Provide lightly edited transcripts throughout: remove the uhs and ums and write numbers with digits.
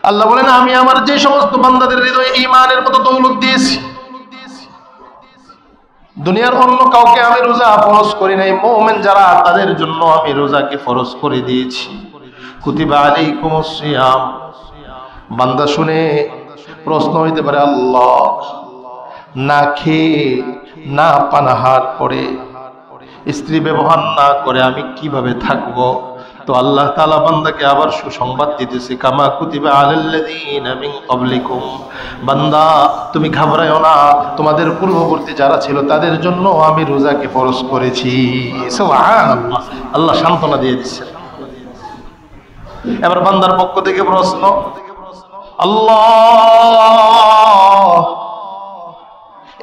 আল্লাহ বলেন আমি আমার যে সমস্ত বান্দাদের হৃদয়ে ঈমানের মতো দৌলত দিয়েছি, দুনিয়ার অন্য কাউকে আমি রোজা ফরজ করি নাই, মুমিন যারা তাদের জন্য আমি রোজাকে ফরজ করে দিয়েছি। কুতিবা আলাইকুমুস সিয়াম। বান্দা শুনে প্রশ্ন হইতে পারে, আল্লাহ না খেয়ে না পানাহার করে স্ত্রী ব্যবহার না করে আমি কিভাবে থাকবো? তো আল্লাহ তাআলা বান্দাকে আবার সুসংবাদ দিতেছে, কামা কুতিবা আলাল্লাযীনা মিন ক্বাবলিকুম। বান্দা তুমি ঘাবড়ায়ো না, তোমাদের পূর্ববর্তী যারা ছিল তাদের জন্য আমি রোজাকে ফরজ করেছি। সুবহানাল্লাহ, আল্লাহ সান্ত্বনা দিয়ে দিচ্ছেন। এবার বান্দার পক্ষ থেকে প্রশ্ন, আল্লাহ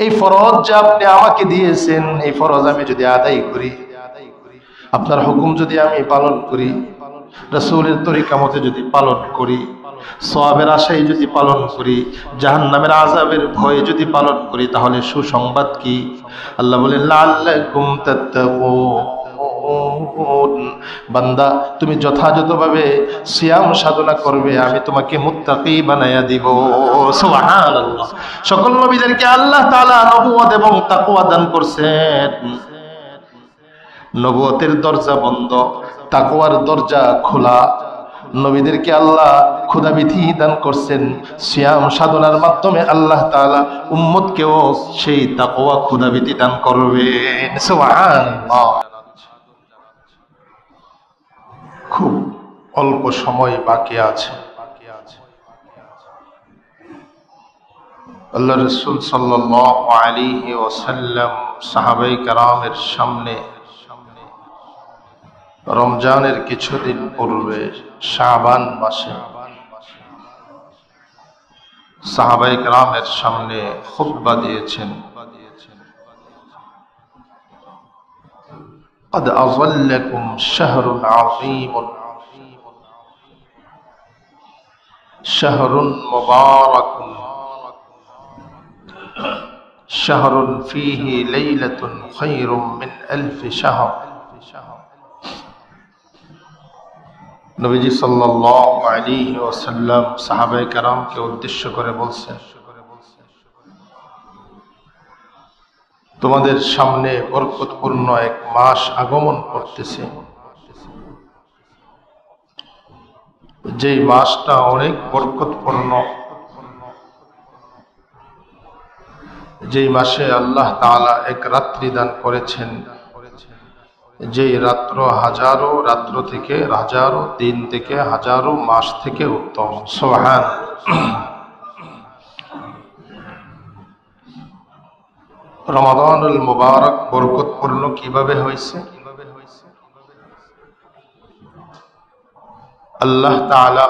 এই ফরজ যে আপনি আমাকে দিয়েছেন, এই ফরজ আমি যদি আদায় করি, আপনার হুকুম যদি আমি পালন করি, রাসূলের তরিকা মতে যদি পালন করি, সওয়াবের আশায় যদি পালন করি, জাহান্নামের আযাবের ভয়ে যদি পালন করি, তাহলে সুসংবাদ কি? আল্লাহ বলেন লাআল্লাকুম তাত্তাকুন। বান্দা তুমি যথাযথভাবে সিয়াম সাধনা করবে, আমি তোমাকে মুত্তাকি বানায়া দিব। সুবহানাল্লাহ। সকল নবীদেরকে আল্লাহ তাআলা নবুয়ত এবং তাকওয়া দান করছেন। নবুয়তের দরজা বন্ধ, তাকওয়ার দরজা খোলা। নবীদেরকে আল্লাহ ক্ষুধাবিধি দান করছেন, সিয়াম সাধনার মাধ্যমে আল্লাহ তাআলা উম্মতকেও সেই তাকওয়া ক্ষুধাবিধি দান করবেন। সুবহানাল্লাহ। খুব অল্প সময় বাকি আছে। আল্লাহ রাসূল সাল্লাল্লাহু আলাইহি ওয়াসাল্লাম সাহাবায়ে কেরামের সামনে রমজানের কিছুদিন পূর্বে শাবান মাসে সাহাবায়ে কেরামের সামনে খুতবা দিয়েছেন। قد أظلكم شهر عظيم شهر مبارك شهر فيه ليلة خير من ألف شهر। নবীজি সাল্লাল্লাহু আলাইহি ওয়াসাল্লাম সাহাবায়ে কেরামকে উদ্দেশ্য করে বলছেন, তোমাদের সামনে বরকতপূর্ণ এক মাস আগমন করতেছে, যেই মাসটা অনেক বরকতপূর্ণ, যেই মাসে আল্লাহ তাআলা এক রাত্রি দান করেছেন, যেই রাত্র হাজারো রাত্র থেকে, হাজারো দিন থেকে, হাজারো মাস থেকে উত্তম। সুবহানাল্লাহ। রমাদানুল মুবারক বরকতপূর্ণ কিভাবে হয়েছে? আল্লাহ তাআলা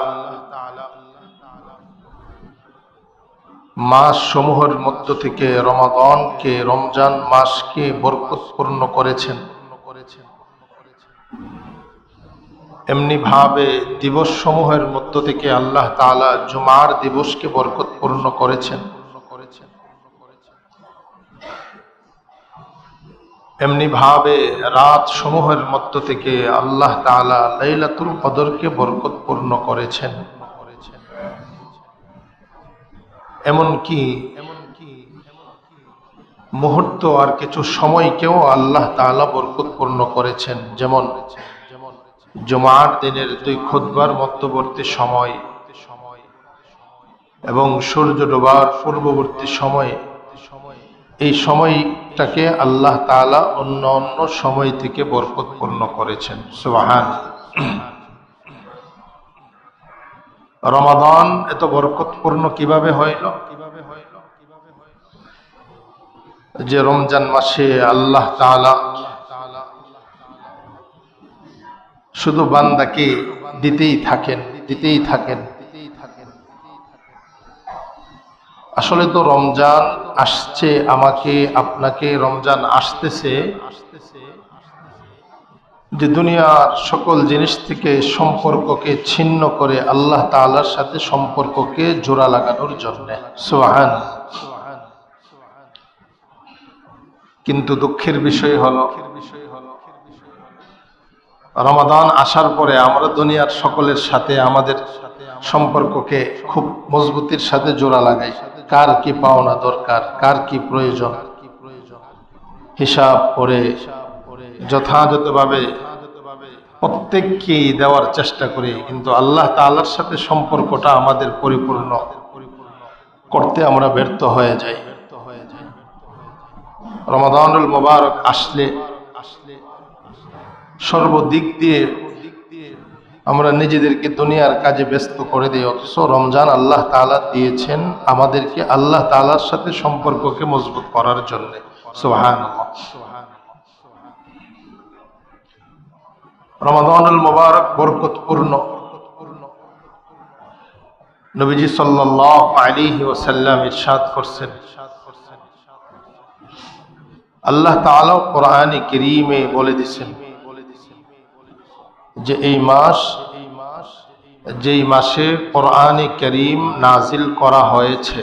মাস সমূহের মধ্য থেকে রমাদানকে, রমজান মাসকে বরকতপূর্ণ করেছেন। এমনি ভাবে দিবস সমূহের মধ্য থেকে আল্লাহ তাআলা জুমার দিবসকে বরকতপূর্ণ করেছেন। এমনি ভাবে রাত সমূহের মধ্য থেকে আল্লাহ তাআলা লাইলাতুল কদরকে বরকতপূর্ণ করেছেন। এমনকি মুহূর্ত আর কিছু সময়কেও আল্লাহ তাআলা বরকতপূর্ণ করেছেন। যেমন জুমার দিনের দুই খুতবার মধ্যবর্তী সময় এবং সূর্য ডোবার পূর্ববর্তী সময়, এই সময়টাকে আল্লাহ তাআলা অন্য অন্য সময় থেকে বরকতপূর্ণ করেছেন। সুবহানাল্লাহ। রমাদান এত বরকতপূর্ণ কিভাবে হইল? যে রমজান মাসে আল্লাহ তাআলা শুধু বান্দাকে দিতেই থাকেন। আসলে তো রমজান আসছে, আমাকে আপনাকে রমজান আসতেছে যে দুনিয়ার সকল জিনিস থেকে সম্পর্ককে ছিন্ন করে আল্লাহ তাআলার সাথে সম্পর্ককে জোড়া লাগানোর জন্য। সুবহানাল্লাহ। কিন্তু দুঃখের বিষয় হলো রমাদান আসার পরে আমরা দুনিয়ার সকলের সাথে আমাদের সম্পর্ককে খুব মজবুতির সাথে জোড়া লাগাই। কার কি পাওনা দরকার, কার কি প্রয়োজন হিসাব করে যথাযথভাবে প্রত্যেককেই দেওয়ার চেষ্টা করি, কিন্তু আল্লাহ তাআলার সাথে সম্পর্কটা আমাদের পরিপূর্ণ করতে আমরা ব্যর্থ হয়ে যাই। রমাদানুল মুবারক আসলে সর্বদিক দিয়ে আমরা নিজেদেরকে দুনিয়ার কাজে ব্যস্ত করে দিই, অথচ রমজান আল্লাহ তাআলা দিয়েছেন আমাদেরকে আল্লাহ তাআলার সাথে সম্পর্ককে মজবুত করার জন্য। সুবহানাল্লাহ। রমাদানুল মুবারক বরকতপূর্ণ। নবীজি সাল্লাল্লাহু আলাইহি ওয়াসাল্লাম ইরশাদ করছেন, আল্লাহ তাআলা কোরআনে কারীমে বলে দিয়েছেন যে এই মাস, যেই মাসে কোরআনে কারীম নাজিল করা হয়েছে,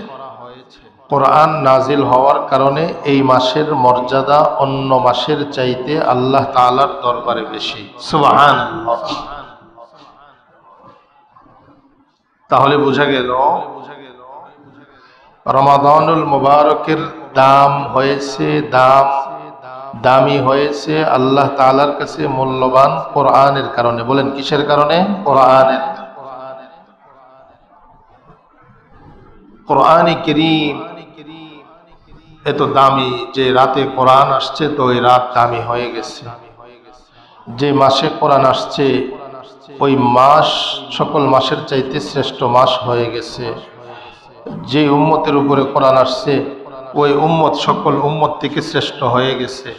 কোরআন নাজিল হওয়ার কারণে এই মাসের মর্যাদা অন্য মাসের চাইতে আল্লাহ তাআলার দরবারে বেশি। সুবহানাল্লাহ। তাহলে বোঝা গেল রমাদানুল মুবারকের দাম হয়েছে, দামি হয়েছে আল্লাহ তাআলার কাছে মূল্যবান কোরআনের কারণে। বলেন কিসের কারণে? কোরআনের। কোরআনে কারীম এত দামি যে রাতে কোরআন আসছে, তো ওই রাত দামি হয়ে গেছে। যে মাসে কোরআন আসছে ওই মাস সকল মাসের চাইতে শ্রেষ্ঠ মাস হয়ে গেছে। যে উম্মতের উপরে কোরআন আসছে ওই উম্মত সকল উম্মত থেকে শ্রেষ্ঠ হয়ে গেছে।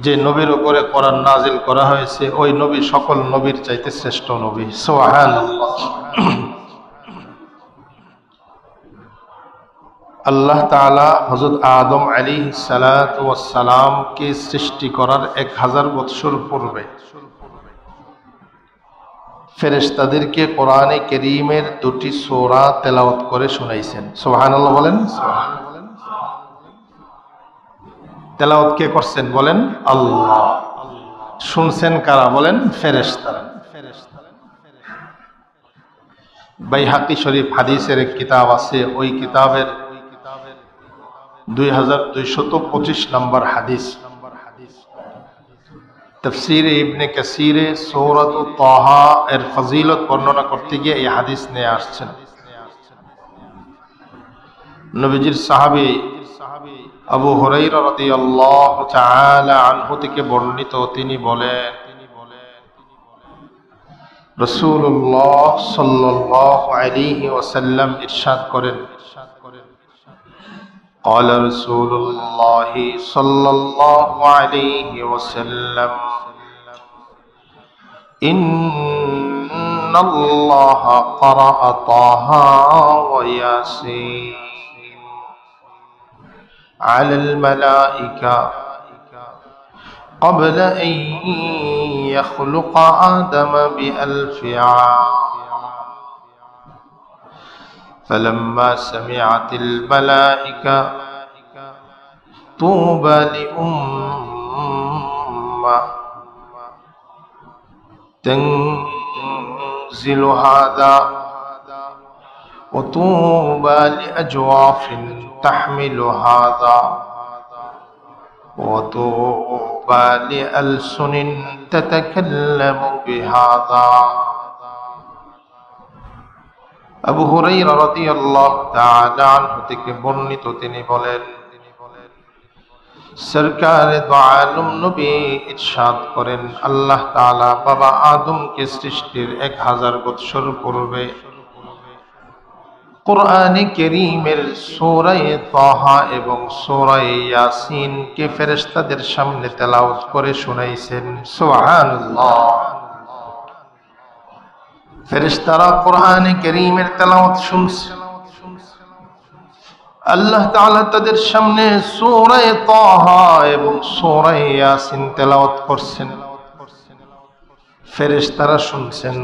যে নবীর উপরে কোরআন নাজিল করা হয়েছে ওই নবী সকল নবীর চাইতে শ্রেষ্ঠ নবী। সুবহানাল্লাহ। আল্লাহ তাআলা হযরত আদম আলাইহিস সালাতু ওয়াস সালামকে সৃষ্টি করার 1000 বছর পূর্বে ফেরেশতাদেরকে কোরআনে কারীমের 2টি সূরা তেলাওয়াত করে শোনাইছেন। সুবহানাল্লাহ বলেন। তেলাওয়াত কে করছেন বলেন? আল্লাহ। শুনছেন কারা বলেন? ফেরেশতারা। বাইহাকি শরীফ হাদিসের এক কিতাব আছে, ওই কিতাবের 2225 নম্বর হাদিস। তাফসীরে ইবনে কাসীরে সূরাত তাহা এর ফজিলত বর্ণনা করতে গিয়ে এই হাদিস নিয়ে আসছেন। নবীজির সাহাবী আবু হুরায়রা রাদিয়াল্লাহু তাআলা আনহু থেকে বর্ণিত, তিনি বলেন রাসূলুল্লাহ সাল্লাল্লাহু আলাইহি ওয়াসাল্লাম ইরশাদ করেন, قال رسول الله صلى الله عليه وسلم إن الله قرأ طه وياسين على الملائكة قبل أن يخلق آدم ب1000 عام فلما سمعت الملائكة طوبى لأمة تنزل هذا وطوبى لأجواف تحمل هذا وطوبى لألسن تتكلم بهذا। আবু হুরায়রা রাদিয়াল্লাহু তাআলা আনহু থেকে বর্ণিত, তিনি বলেন সরকারে দু আলম নবী ইরশাদ করেন, আল্লাহ তাআলা বাবা আদমকে সৃষ্টির 1000 বছর পূর্বে কোরআনে কারীমের সূরা তাহা এবং সূরা ইয়াসিন কে ফেরেশতাদের সামনে তেলাওয়াত করে শোনাইছেন। সুবহানাল্লাহ। ফেরেশতারা কোরআনে কারীমের তেলাওয়াত শুনছে, আল্লাহ তাআলা তাদের সামনে সূরা তাহা এবং সূরা ইয়াসিন তেলাওয়াত করছেন। ফেরেশতারা শুনছেন,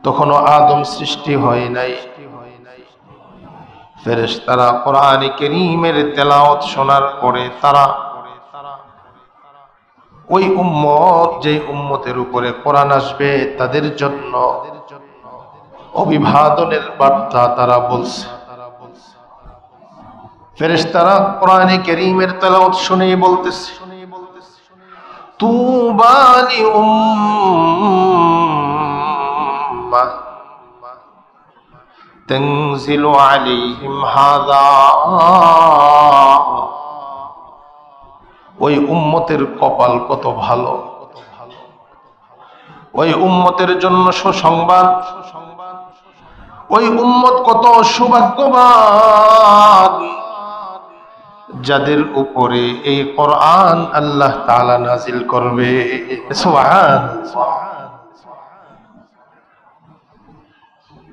তখনও আদম সৃষ্টি হয় নাই। ফেরেশতারা কোরআনে কারীমের তেলাওয়াত শোনার পরে তারা ওই উম্মত, যে উম্মতের উপরে কোরআন আসবে তাদের জন্য অভিবাদনের বার্তা তারা বলছে। ফেরেশতারা কোরআনে কারীমের তেলাওয়াত শুনেই বলতেছে, তুবা লি উম্মাহ তানজিলু আলাইহিম হাযা। ওই উম্মতের কপাল কত ভালো, ওই উম্মতের জন্য সুসংবাদ, ওই উম্মত কত সৌভাগ্যবান যাদের উপরে এই কোরআন আল্লাহ তাআলা নাজিল করবে। সুবহানাল্লাহ।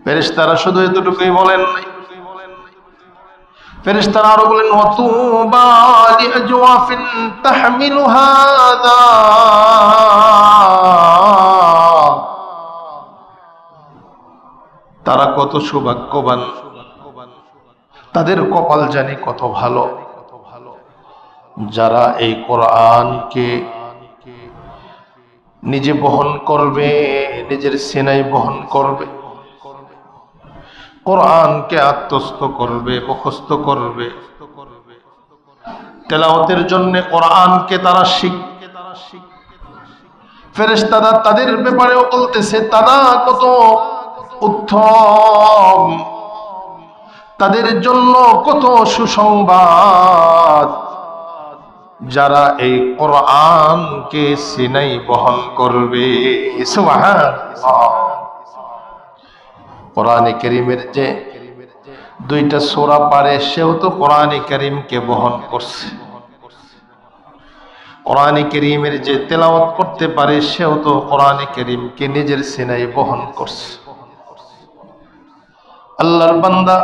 ফেরেশতারা শুধু এতটুকুই বলেন নাই, ফেরেশতারা আরো বলেন, ওয়াতুবা লিআজওয়াফিন তাহমিলু হাযা। তারা কত সৌভাগ্যবান, তাদের কপাল জানি কত ভালো যারা এই কোরআনকে নিজে বহন করবে, নিজের সিনায় বহন করবে, কোরআনকে আত্মস্থ করবে, মুখস্থ করবে, তেলাওয়াতের জন্য কোরআনকে তারা শিখবে। ফেরেশতারা তাদের ব্যাপারেও বলতেছে তারা কত উত্তম, তাদের জন্য কত সুসংবাদ যারা এই কোরআনকে সিনাই বহন করবে। সুবহানাল্লাহ। কোরআনে কারীমের যে দুইটা সূরা পারে সেও তো কোরআনে কারীমকে বহন করছে। কোরআনে কারীমের যে তেলাওয়াত করতে পারে সেও তো কোরআনে কারীমকে নিজের সিনায় বহন করছে। আল্লাহর বান্দা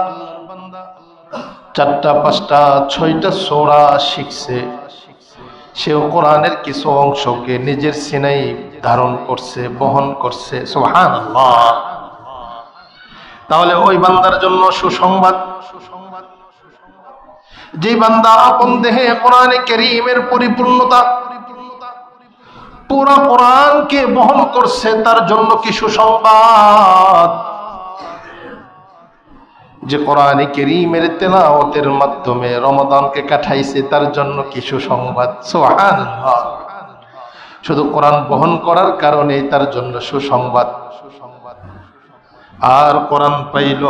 4টা 5টা 6টা সূরা শিখছে, সেও কোরআনের কিছু অংশকে নিজের সিনায় ধারণ করছে, বহন করছে। সুবহানাল্লাহ। তাহলে ওই বান্দার জন্য সুসংবাদ, যে বান্দা আপন দেহে কোরআনে কারীমের পরিপূর্ণতা পুরো কোরআনকে বহন করছে, তার জন্য কি সুসংবাদ। যে কোরআনে কারীমের তেলাওয়াতের মাধ্যমে রমাদানকে কাটাইছে, তার জন্য কি সুসংবাদ। সুবহানাল্লাহ। শুধু কোরআন বহন করার কারণে তার জন্য সুসংবাদ। আর কোরআন পাইল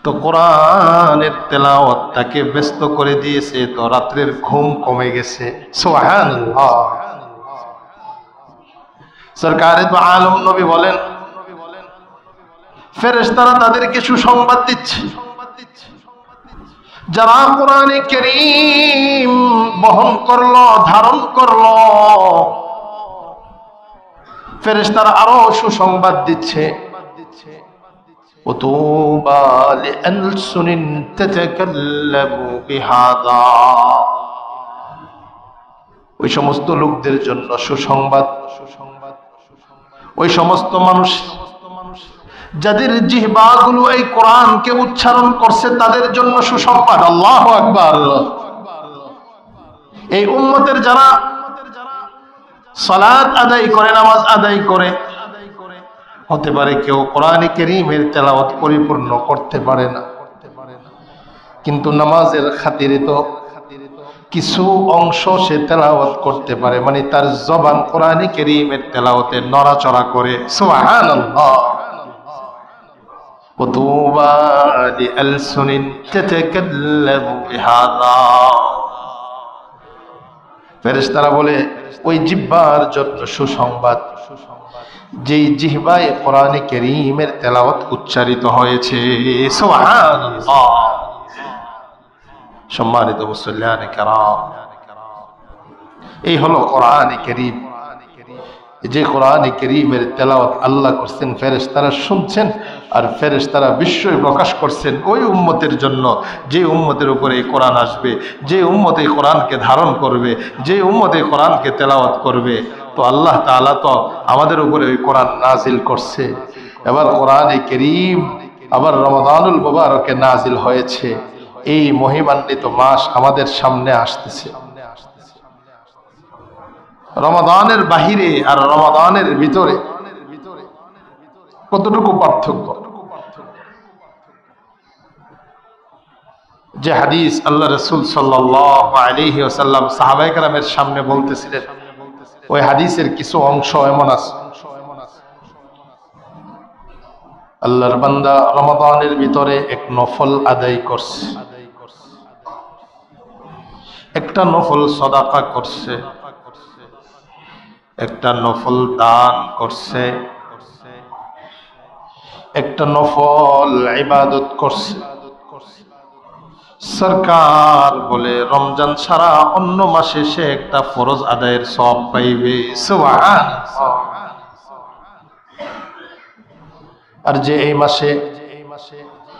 তো কোরআনের তেলাওয়াত তাকে ব্যস্ত করে দিয়েছে, তো রাত্রের ঘুম কমে গেছে। সুবহানাল্লাহ। সরকারে তো আলম নবী বলেন, ফেরেশতারা তাদেরকে সুসংবাদ দিচ্ছে, যারা কোরআনে কারীম বহন করলো, ধারণ করলো, ফেরেশতারা আরো সুসংবাদ দিচ্ছে, ওতুবা লিআলসুনিন তাতাকাল্লামু বিহাযা। ওই সমস্ত লোকদের জন্য সুসংবাদ, ওই সমস্ত মানুষ যাদের জিহ্বাগুলো এই কোরআনকে উচ্চারণ করছে, তাদের জন্য সুসংবাদ। আল্লাহু আকবার। এই উম্মতের যারা সালাত আদায় করে, নামাজ আদায় করে, হতে পারে কেউ কোরআনে কারীমের তেলাওয়াত পরিপূর্ণ করতে পারে না, কিন্তু নামাজের খাতিরে তো কিছু অংশ সে তেলাওয়াত করতে পারে, মানে তার জবান কোরআনে কারীমের তেলাওয়াতে নড়াচড়া করে। সুবহানাল্লাহ। ওতুবা লিআলসুনিন তাতাকাল্লামু বিহাযা। ফেরেশতারা বলে ওই জিহ্বার জন্য সুসংবাদ, যেই জিহ্বায় কোরআনে কারীমের তেলাওয়াত উচ্চারিত হয়েছে। সুবহানাল্লাহ। সম্মানিত মুসল্লিয়ানে কেরাম, এই হলো কোরআনে কারীম। যে কোরআনে কারীমের তেলাওয়াত আল্লাহ করছেন, ফেরেশতারা শুনছেন, আর ফেরেশতারা বিস্ময় প্রকাশ করছেন ওই উম্মতের জন্য, যে উম্মতের উপরে এই কোরআন আসবে, যে উম্মত এই কোরআনকে ধারণ করবে, যে উম্মত এই কোরআনকে তেলাওয়াত করবে। তো আল্লাহ তাআলা তো আমাদের উপরে ওই কোরআন নাজিল করছে। এবার কোরআনে কারীম আবার রমাদানুল মুবারকে নাজিল হয়েছে। এই মহিমান্বিত মাস আমাদের সামনে আসতেছে। রমাদানের বাহিরে আর রমাদানের ভিতরে কতটুকু পার্থক্য। যে হাদিস আল্লাহ রাসূল সাল্লাল্লাহু আলাইহি ওয়াসাল্লাম সাহাবায়ে কেরামের সামনে বলতেছিলেন, ওই হাদিসের কিছু অংশ এমন আছে, আল্লাহর বান্দা রমাদানের ভিতরে এক নফল আদায় করছে, একটা নফল সাদাকা করছে, একটা নফল দান করছে, একটা নফল ইবাদত করছে। সরকার বলে রমজান ছাড়া অন্য মাসে সে একটা ফরজ আদায়ের সওয়াব পাইবে। সুবহানাল্লাহ। আর যে এই মাসে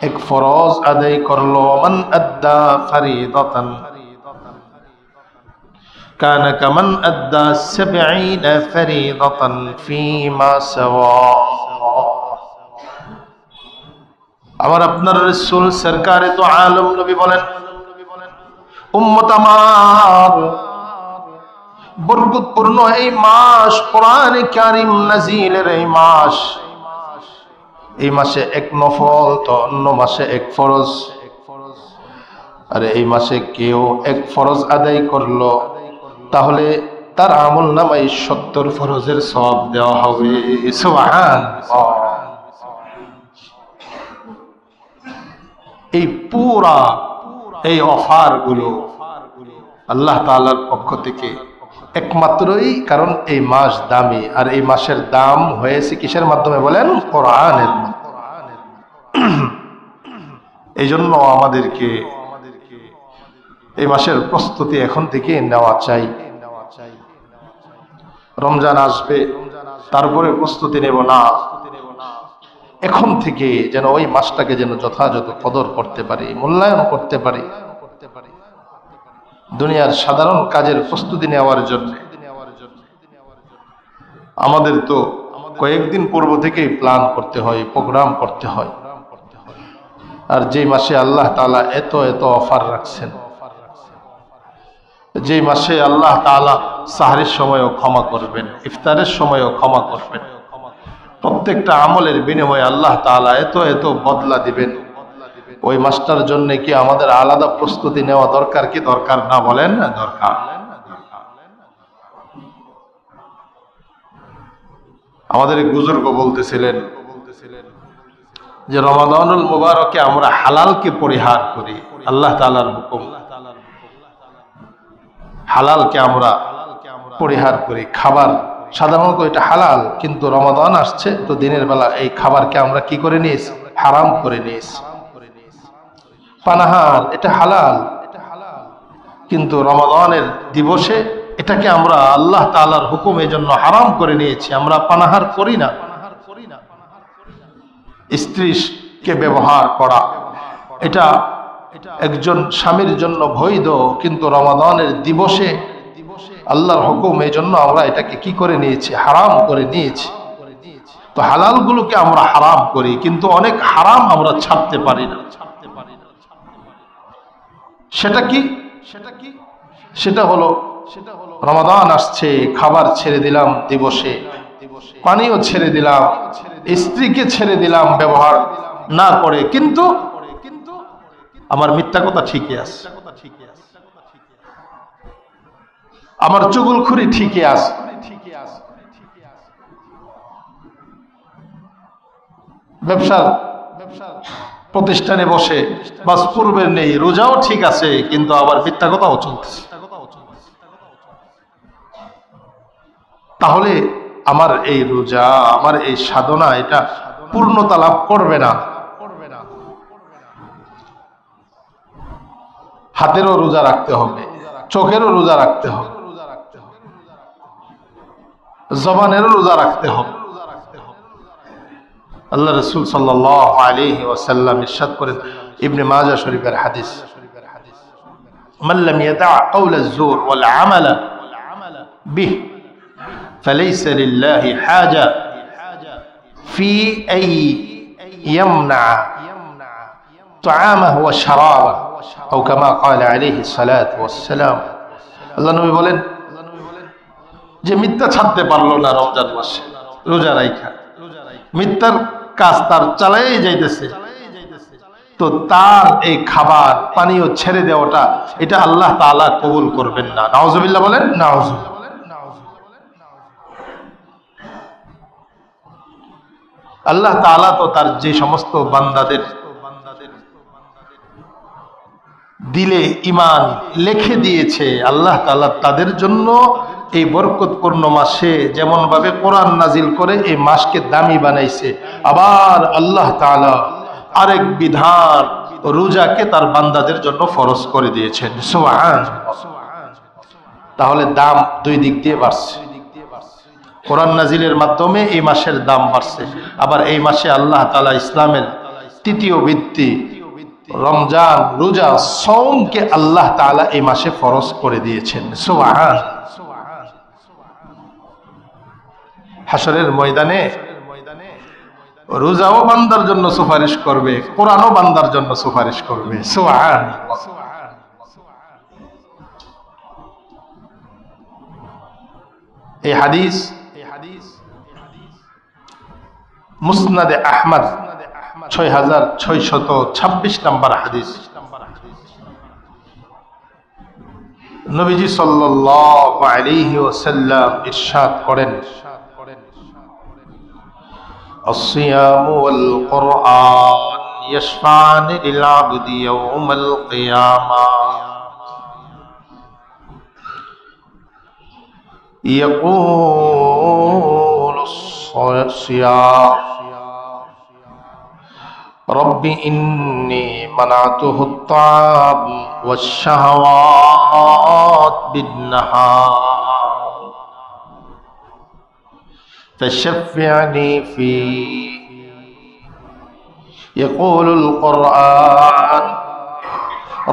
এক ফরজ আদায় করলো, মান আদ্দা ফরিদাতান কানা কামান আদ্দা 70 ফরিদাতান ফীমা সাওয়া। আমার আপনার রাসূল সরকারে তো আলম নবী বলেন, উম্মত আমার, বরকতপূর্ণ এই মাস, কোরআনে কারীম নাজিলের এই মাস, এই মাসে এক নফল তো অন্য মাসে এক ফরজ। আর এই মাসে কেউ এক ফরজ আদায় করলো, তাহলে তার আমল নামায় 70 ফরজের সওয়াব দেওয়া হবে। সুবহানাল্লাহ। এই পুরা এই অফার গুলো আল্লাহ তাআলার পক্ষ থেকে একমাত্রই, কারণ এই মাস দামি, আর এই মাসের দাম হয়েছে কিসের মাধ্যমে বলেন? কোরআনের মাধ্যমে। এই জন্য আমাদেরকে এই মাসের প্রস্তুতি এখন থেকে নেওয়া চাই। রমজান আসবে, তারপরে প্রস্তুতি নেব না, এখন থেকে যেন ওই মাসটাকে যেন যথাযথ কদর করতে পারি, মূল্যায়ন করতে পারি। দুনিয়ার সাধারণ কাজের প্রস্তুতি নেওয়ার জন্য আমাদের তো কয়েকদিন পূর্ব থেকেই প্ল্যান করতে হয়, প্রোগ্রাম করতে হয়। আর যে মাসে আল্লাহ তাআলা এত এত অফার রাখছেন, যে মাসে আল্লাহ তাআলা সাহরির সময়ও ক্ষমা করবেন, ইফতারের সময়ও ক্ষমা করবেন, প্রত্যেকটা আমলের বিনিময়ে আল্লাহ তাআলা এত এত বদলা দিবেন, ওই মাসটার জন্য কি আমাদের আলাদা প্রস্তুতি নেওয়া দরকার কি দরকার না? বলেন না দরকার। আমাদের বুজুর্গ বলতেছিলেন যে রমাদানুল মুবারকে আমরা হালালকে পরিহার করি, আল্লাহ তাআলার হুকুম, হালালকে আমরা পরিহার করি। খাবার সাধারণত এটা হালাল, কিন্তু রমাদান আসছে তো দিনের বেলা এই খাবারকে আমরা কি করে নিয়েছি? হারাম করে নিয়েছি। পানাহার এটা হালাল, কিন্তু রমাদানের দিবসে এটাকে আমরা আল্লাহ তাআলার হুকুমের জন্য হারাম করে নিয়েছি, আমরা পানাহার করি না। স্ত্রীকে ব্যবহার করা এটা একজন স্বামীর জন্য বৈধ, কিন্তু রমাদানের দিবসে আল্লাহর হুকুম, এই জন্য আমরা এটাকে কি করে নিয়েছি? হারাম করে নিয়েছি। তো হালাল গুলোকে আমরা হারাম করি, কিন্তু অনেক হারাম আমরা ছাড়তে পারি না। সেটা কি? সেটা হলো রমাদান আসছে, খাবার ছেড়ে দিলাম দিবসে, পানিও ছেড়ে দিলাম, স্ত্রীকে ছেড়ে দিলাম ব্যবহার না করে, কিন্তু আমার মিথ্যা কথা ঠিকই আছে, আমার চুগলখুরি ঠিকই আছে, ব্যবসার প্রতিষ্ঠানে বসে বাস পূর্বের নেই, রোজাও ঠিক আছে, কিন্তু আবার মিথ্যা কথাও চলতেছে। তাহলে আমার এই রোজা, আমার এই সাধনা, এটা পূর্ণতা লাভ করবে না। হাতেরও রোজা রাখতে হবে, চোখেরও রোজা রাখতে হবে, জবানেরও রোজা রাখতে হবে। আল্লাহ রাসূল সাল্লাল্লাহু আলাইহি ওয়াসাল্লাম ইরশাদ করেন, ইবনে মাজাহ শরীফের হাদিস, মান লাম ইয়াদা কাওলা আয-যুর ওয়াল আমালা বিহি ফালাইসা লিল্লাহি হাজা ফি আই ইয়ামনা তাআমাহু ওয়া শারাবাহু আও কামা ক্বালা আলাইহি সালাতু ওয়াস সালাম। আল্লাহ নবী বলেন, যে মিথ্যা ছাড়তে পারলো না রমজান মাসে রোজা রাখা, মিথ্যার কাজ তার চালাই যাইতেছে, তো তার এই খাবার পানীয় ছেড়ে দেওয়াটা এটা আল্লাহ তাআলা কবুল করবেন না। নাউজুবিল্লাহ বলেন, নাউজুবিল্লাহ। আল্লাহ তাআলা তো তার যে সমস্ত বান্দাদের দিলে ঈমান লিখে দিয়েছে, আল্লাহ তাআলা তাদের জন্য এই বরকতপূর্ণ মাসে যেমন ভাবে কোরআন নাজিল করে এই মাসকে দামি বানাইছে, আবার আল্লাহ তাআলা আরেক বিধান রোজাকে তার বান্দাদের জন্য ফরজ করে দিয়েছেন। সুবহানাল্লাহ। তাহলে দাম দুই দিক দিয়ে বাড়ছে। কোরআন নাজিলের মাধ্যমে এই মাসের দাম বাড়ছে, আবার এই মাসে আল্লাহ তাআলা ইসলামের তৃতীয় ভিত্তি রমজান রোজা সওমকে আল্লাহ তাআলা এই মাসে ফরজ করে দিয়েছেন। সুবহানাল্লাহ। হাশরের ময়দানে রোজাও বান্দার জন্য সুপারিশ করবে, কোরআনও বান্দার জন্য সুপারিশ করবে। সুবহানাল্লাহ। এই হাদিস মুসনাদে আহমদ 6626 নম্বর হাদিস। নবীজি সাল্লাল্লাহু আলাইহি ওয়াসাল্লাম ইরশাদ করেন, الصيام والقرآن يشفعان للعبد يوم القيامة يقول الصيام رب إني منعته الطعام والشهوات بالنهار فشفعني فيه يقول القرآن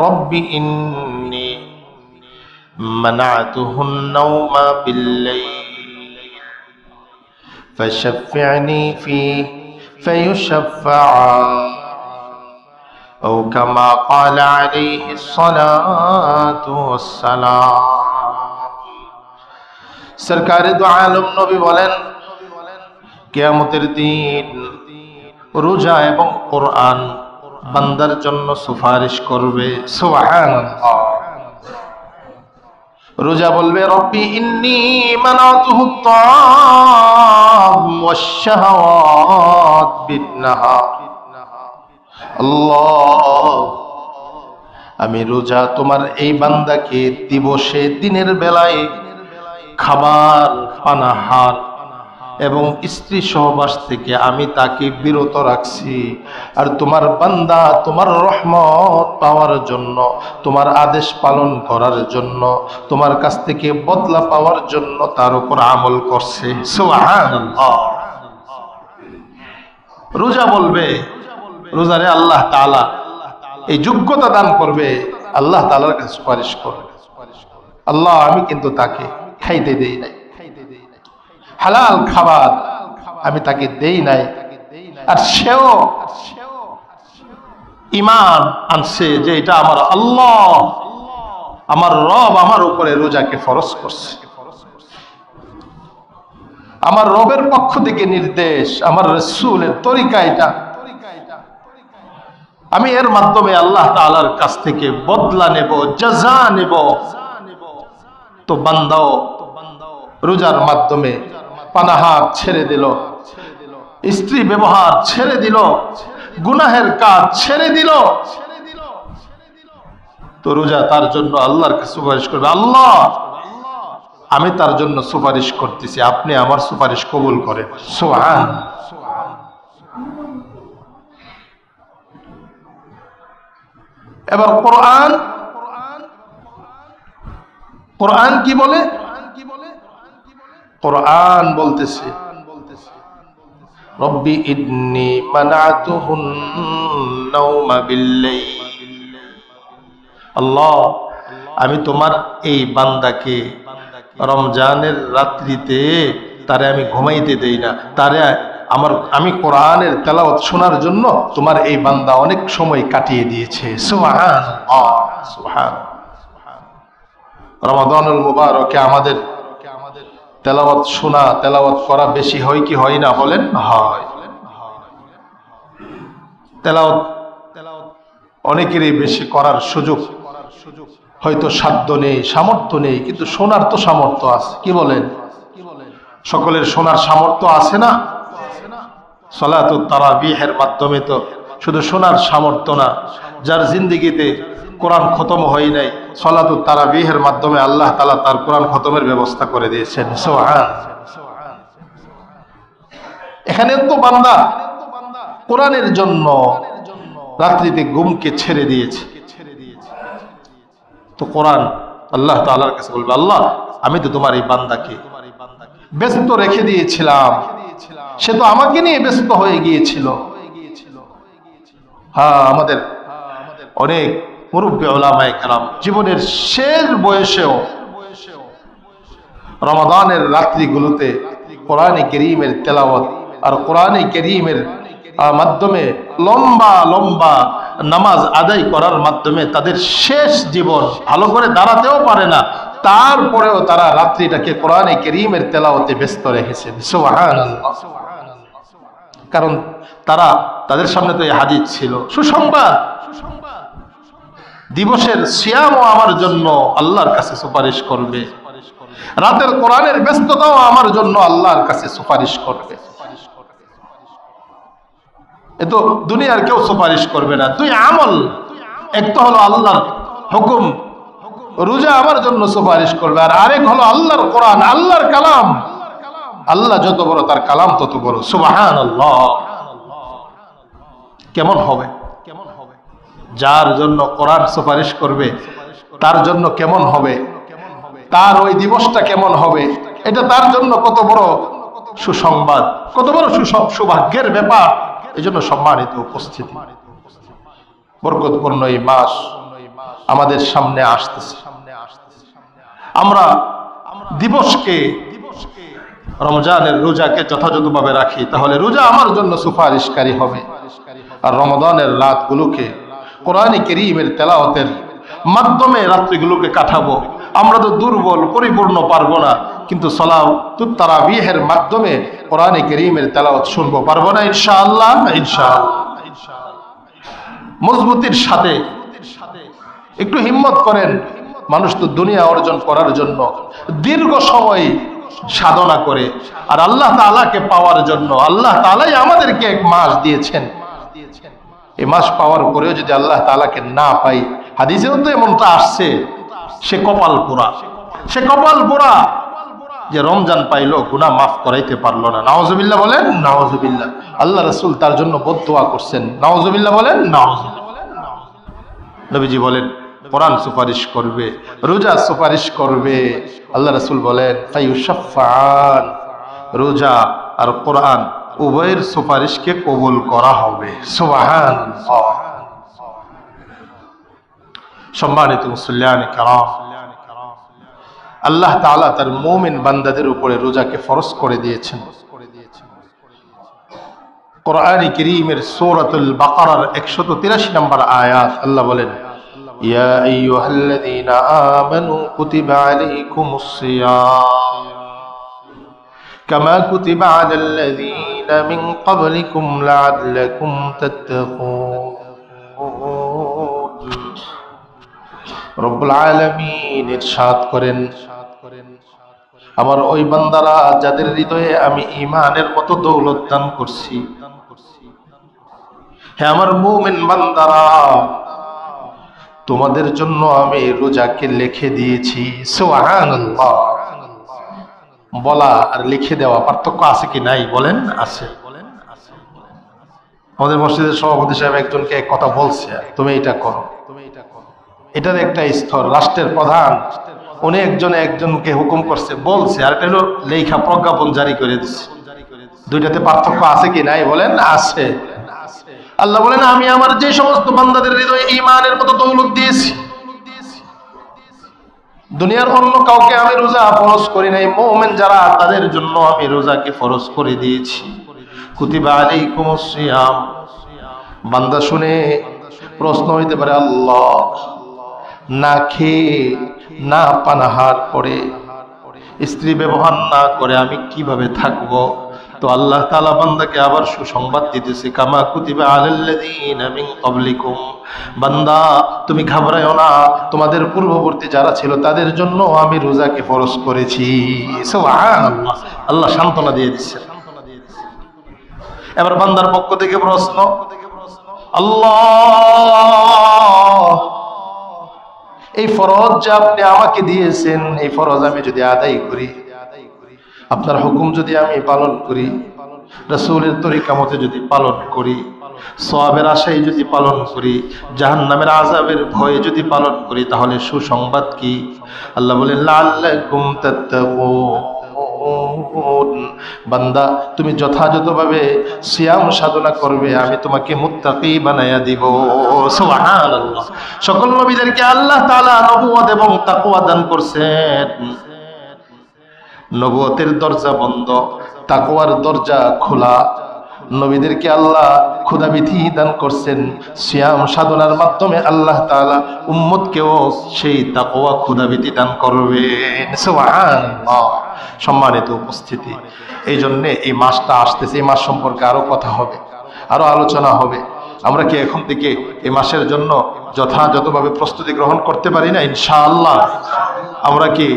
رب إني منعته النوم بالليل فشفعني فيه فيشفع أو كما قال عليه الصلاة والسلام। सरकार दो आलम नबी बोलें কিয়ামতের দিন রোজা এবং কোরআন বান্দার জন্য সুপারিশ করবে। সুবহানাল্লাহ। রোজা বলবে রব্বি ইন্নী মানাতুহু আত-তা'আম ওয়াশ-শাহাওয়াত বিন-নাহার। আল্লাহ, আমি রোজা তোমার এই বান্দাকে দিবসে দিনের বেলায় খাবার পানাহার এবং স্ত্রী সহবাস থেকে আমি তাকে বিরত রাখছি, আর তোমার বান্দা তোমার রহমত পাওয়ার জন্য, তোমার আদেশ পালন করার জন্য, তোমার কাছ থেকে বদলা পাওয়ার জন্য তার উপর আমল করছে। সুবহানাল্লাহ। রোজা বলবে, রোজারে আল্লাহ তাআলা এই যোগ্যতা দান করবে, আল্লাহ তাআলার কাছে সুপারিশ করবে, আল্লাহ আমি কিন্তু তাকে খাইতে দেই নাই, হালাল খাবার আমি তাকে দেই নাই, আর সেও ঈমান আনছে যে এটা আমার আল্লাহ, আমার রব আমার উপরে রোজাকে ফরজ করছে, আমার রবের পক্ষ থেকে নির্দেশ, আমার রাসূলের তরিকা এটা, আমি এর মাধ্যমে আল্লাহ তাআলার কাছ থেকে বদলা নেব, জাযা নেব। তো বান্দাও রোজার মাধ্যমে পানাহার ছেড়ে দিল, স্ত্রী ব্যবহার ছেড়ে দিল, গুনাহের কাজ ছেড়ে দিল, তো রোজা তার জন্য আল্লাহর কাছে সুপারিশ করবে, আল্লাহ আমি তার জন্য সুপারিশ করতেছি, আপনি আমার সুপারিশ কবুল করেন। সুবহানাল্লাহ। এবার কোরআন, কোরআন কি বলে? কোরআন বলতেছে রব্বি ইন্নী মানাতুহুন নাওমা বিল্লাইল। আল্লাহ আমি তোমার এই বান্দাকে রমজানের রাত্রিতে তারে আমি ঘুমাইতে দেই না, তারে আমি কোরআনের তেলাওয়াত শোনার জন্য তোমার এই বান্দা অনেক সময় কাটিয়ে দিয়েছে। সুবহানাল্লাহ, সুবহানাল্লাহ। রমাদানুল মুবারকে আমাদের তেলাওয়াত শোনা, তেলাওয়াত করা বেশি হয় কি হয় না বলেন? হয়। তেলাওয়াত অনেকেরই বেশি করার সুযোগ হয়তো সাধ্য নেই, সামর্থ্য নেই, কিন্তু শোনার তো সামর্থ্য আছে। কি বলেন? সকলের শোনার সামর্থ্য আছে না? সালাতুত তারাবিহের মাধ্যমে তো শুধু শোনার সামর্থ্য না, যার জিন্দেগিতে কোরআন খতম হয় নাই, সালাতুত তারাবিহের মাধ্যমে আল্লাহ তাআলা তার কোরআন খতমের ব্যবস্থা করে দিয়েছেন। সুবহান। এখানে তো বান্দা কোরআনের জন্য রাত্রিতে ঘুমকে ছেড়ে দিয়েছে, তো কোরআন আল্লাহ তাআলার কাছে বলবে, আল্লাহ আমি তো তোমার এই বান্দাকে ব্যস্ত রেখে দিয়েছিলাম, সে তো আমাকে নিয়ে ব্যস্ত হয়ে গিয়েছিল। হ্যাঁ, আমাদের অনেক মুরব্বী উলামায়ে কেরাম জীবনের শেষ বয়সেও রমাদানের রাত্রিগুলোতে কোরআনে কারীমের তেলাওয়াত আর কোরআনে কারীমের মাধ্যমে লম্বা লম্বা নামাজ আদায় করার মাধ্যমে তাদের শেষ জীবন ভালো করে দাঁড়াতেও পারে না, তারপরেও তারা রাত্রিটাকে কোরআনে কারীমের তেলাওয়াতে ব্যস্ত রেখেছেন। সুবহানাল্লাহ। কারণ তাদের সামনে তো এই হাদিস ছিল, সুসংবাদ, দিবসের সিয়ামও আমার জন্য আল্লাহর কাছে সুপারিশ করবে, রাতের কোরআনের ব্যস্ততাও আমার জন্য আল্লাহর কাছে সুপারিশ করবে। এ তো দুনিয়ার কেউ সুপারিশ করবে না। দুই আমল, এক তো হলো আল্লাহর হুকুম, রোজা আমার জন্য সুপারিশ করবে, আর আরেক হলো আল্লাহর কোরআন, আল্লাহর কালাম। আল্লাহ যত বড়, তার কালাম তত বড়। সুবহানাল্লাহ। কেমন হবে? যার জন্য কোরআন সুপারিশ করবে তার জন্য কেমন হবে, তার ওই দিবসটা কেমন হবে, এটা তার জন্য কত বড় সুসংবাদ, কত বড় সৌভাগ্যের ব্যাপার। এই জন্য সম্মানিত উপস্থিতি, বরকতপূর্ণ এই মাস আমাদের সামনে আসতেছে। আমরা দিবসকে, রমজানের রোজাকে যথাযথভাবে রাখি, তাহলে রোজা আমার জন্য সুপারিশকারী হবে। আর রমজানের রাতগুলোকে কোরআনে কারীমের তেলাওয়াতের মাধ্যমে রাত্রিগুলোকে কাটাবো। আমরা তো দুর্বল, পরিপূর্ণ পারবো না, কিন্তু সালাতুত তারাবিহের মাধ্যমে কোরআনে কারীমের তেলাওয়াত শুনবো, পারবো না ইনশাআল্লাহ? ইনশাআল্লাহ। মজবুতির সাথে একটু হিম্মত করেন। মানুষ তো দুনিয়া অর্জন করার জন্য দীর্ঘ সময় সাধনা করে, আর আল্লাহ তাআলাকে পাওয়ার জন্য আল্লাহ তাআলাই আমাদেরকে এক মাস দিয়েছেন। এই মাস পাওয়ার পরেও যদি আল্লাহ তাআলাকে না পাই, হাদিসেও তো এমনটা আসছে, সে কপাল পোড়া, সে কপাল পোড়া যে রমজান পাইলো, গুনাহ মাফ করাইতে পারলো না। নাউজুবিল্লাহ বলেন, নাউজুবিল্লাহ। আল্লাহ রাসূল তার জন্য বদদুয়া করছেন। নাউজুবিল্লাহ বলেন, নাউজুবিল্লাহ। নবীজি বলেন কোরআন সুপারিশ করবে, রোজা সুপারিশ করবে। আল্লাহ রাসূল বলেন ফায়ুশাফাআন, রোজা আর কোরআন উভয়ের সুপারিশকে কবুল করা হবে। সুবহানাল্লাহ। সম্মানিত মুসল্লিয়ানে কেরাম, আল্লাহ তাআলা তার মুমিন বান্দাদের উপরে রোজাকে ফরজ করে দিয়েছেন। কোরআনে কারীমের সূরাতুল বাকারার 183 নম্বর আয়াত আল্লাহ বলেন, ইয়া আইয়ুহাল্লাযীনা আমানু কুতিবা আলাইকুমুস সিয়াম কামা কুতিবা আলাল্লাযীনা মিন ক্বাবলিকুম লাআল্লাকুম তাত্তাকুন। রব্বুল আলামিন ইরশাদ করেন, আমার ওই বান্দারা যাদের হৃদয়ে আমি ঈমানের মতো দৌলত দান করছি, হে আমার মুমিন বান্দারা, তোমাদের জন্য আমি রোজাকে লিখে দিয়েছি। সুবহানাল্লাহ। বলা আর লিখে দেওয়া পার্থক্য আছে কি নাই? বলেন, আছে। আমাদের মসজিদের সভাপতি সাহেব একজনকে এক কথা বলছে, তুমি এটা করো, এটার একটা স্তর। রাষ্ট্রের প্রধান উনি একজনকে হুকুম করছে, বলছে, আর এটা হলো লেখা প্রজ্ঞাপন জারি করে দিচ্ছে। দুইটাতে পার্থক্য আছে কি নাই? বলেন, আছে। আল্লাহ বলেন, আমি আমার যে সমস্ত বান্দাদের হৃদয়ে ঈমানের মতো দৌলত দিয়েছি, দুনিয়ার অন্য কাউকে আমি রোজা ফরজ করি নাই, মুমিন যারা তাদের জন্য আমি রোজাকে ফরজ করে দিয়েছি। কুতিবা আলাইকুমুস সিয়াম। বান্দা শুনে প্রশ্ন হইতে পারে, আল্লাহ, না খেয়ে না পানাহার করে স্ত্রী ব্যবহার না করে আমি কিভাবে থাকবো? তো আল্লাহ তাআলা বান্দাকে আবার সুসংবাদ দিতেছে, কামা কুতিবা আলাল্লাযীনা মিন ক্বাবলিকুম, বান্দা তুমি ঘাবড়ায়ো না, তোমাদের পূর্ববর্তী যারা ছিল তাদের জন্য আমি রোজাকে ফরজ করেছি। সুবহানাল্লাহ, আল্লাহ সান্ত্বনা দিয়ে দিচ্ছেন। এবার বান্দার পক্ষ থেকে প্রশ্ন, আল্লাহ এই ফরজ যে আপনি আমাকে দিয়েছেন, এই ফরজ আমি যদি আদায় করি, আপনার হুকুম যদি আমি পালন করি, রাসূলের তরিকা মতে যদি পালন করি, সওয়াবের আশায় যদি পালন করি, জাহান্নামের আযাবের ভয়ে যদি পালন করি, তাহলে সুসংবাদ কি? আল্লাহ বলেন লাআল্লাকুম তাত্তাকুন, বান্দা তুমি যথাযথভাবে সিয়াম সাধনা করবে, আমি তোমাকে মুত্তাকি বানায়া দিব। সুবহানাল্লাহ। সকল নবীদেরকে আল্লাহ তাআলা নবুয়ত এবং তাকওয়া দান করছেন। নবুয়তের দরজা বন্ধ, তাকওয়ার দরজা খোলা। নবীদেরকে আল্লাহ ক্ষুধাবিধি দান করছেন, সিয়াম সাধনার মাধ্যমে আল্লাহ তাআলা উম্মতকেও সেই তাকওয়া ক্ষুধাবিধি দান করবেন। সুবহানাল্লাহ। সম্মানিত উপস্থিতি, এই জন্যে এই মাসটা আসতেছে, এই মাস সম্পর্কে আরো কথা হবে, আরো আলোচনা হবে। আমরা কি এখন থেকে এই মাসের জন্য যথাযথভাবে প্রস্তুতি গ্রহণ করতে পারি না? ইনশাআল্লাহ। আমরা কি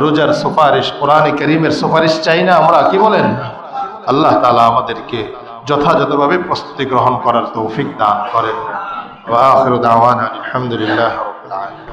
রোজার সুপারিশ, কোরআনে কারীমের সুপারিশ চাই না? আমরা কি বলেন? আল্লাহ তাআলা আমাদেরকে যথাযথভাবে প্রস্তুতি গ্রহণ করার তৌফিক দান করেন। ওয়া আখিরু দাওয়ানা আলহামদুলিল্লাহি রাব্বিল আলামিন।